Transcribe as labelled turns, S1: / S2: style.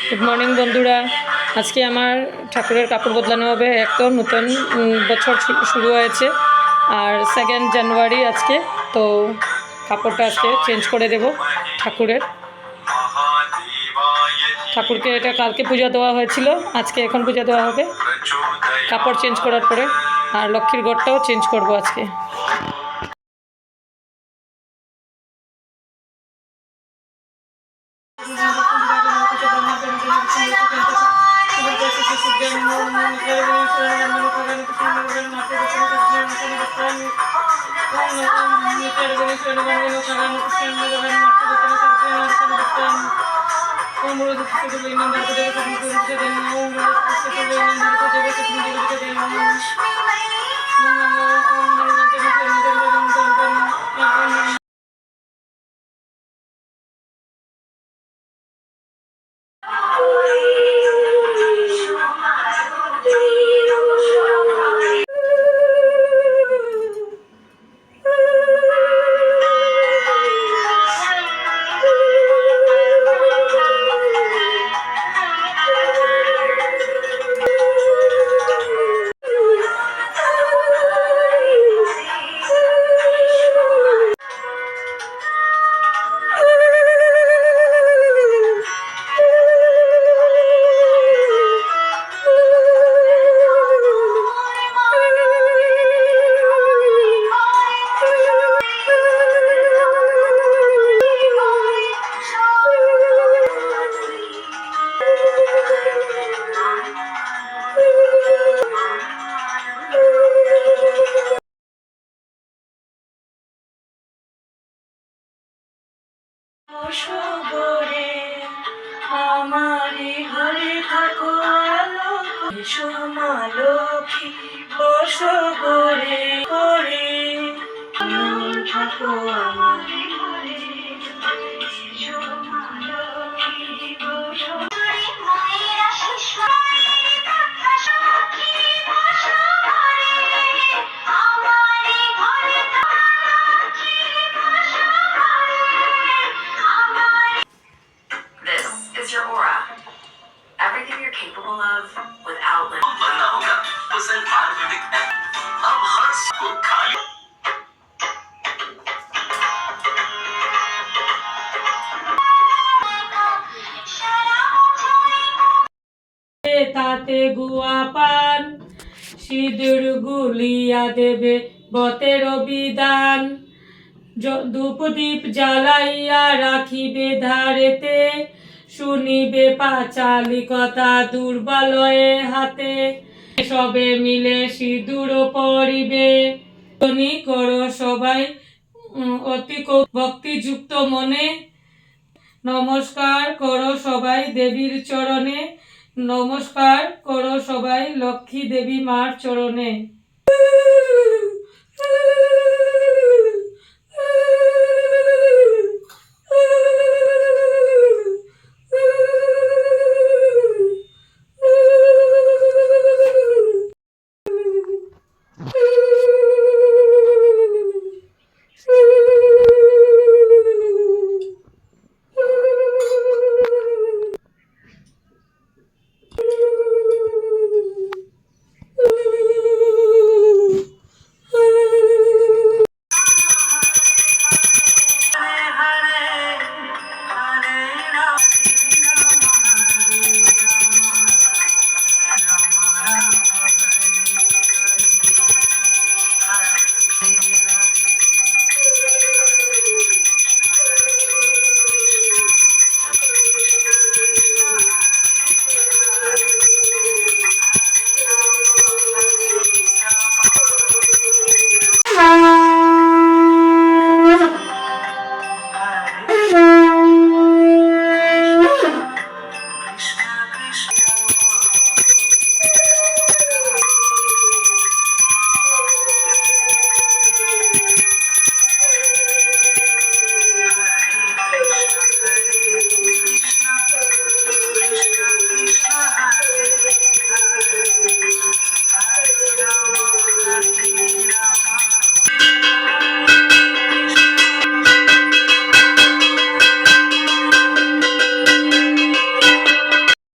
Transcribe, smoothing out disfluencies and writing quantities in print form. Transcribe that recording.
S1: Good morning বন্ধুরা। আজকে আমার ঠাকুরের কাপড় বদলানো হবে। এক তো নতুন বছর শুরু হয়েছে আর 2 জানুয়ারি আজকে, তো কাপড়টা আজকে চেঞ্জ করে দেব ঠাকুরকে। এটা কালকে পূজা দেওয়া হয়েছিল, আজকে এখন পূজা দেওয়া হবে কাপড় চেঞ্জ করার পরে। আর লক্ষ্মীর ঘরটাও চেঞ্জ করব আজকে। আমারি ঘরে থাকো আলো সোমা লক্ষ্মী বসো গোরে করে থাকো আমারি ঘরে সোমা লক্ষ্মী বসো
S2: your aura. Everything you're capable of without limit. बनाऊंगा पसंद आयुर्वेदिक अब हर को खाली
S1: তাতে গুয়া পান সিঁদুর গুলিয়া দেবে বতের বিধান। ধূপদীপ জ্বালাইয়া রাখিবে ধারেতে, শুনিবে পাঁচালি কথা দুর্বলয়ে হাতে। সবে মিলে সিঁদুর পরিবে, করো সবাই অতি ভক্তিযুক্ত মনে। নমস্কার করো সবাই দেবীর চরণে, নমস্কার করো সবাই লক্ষ্মী দেবী মার চরণে।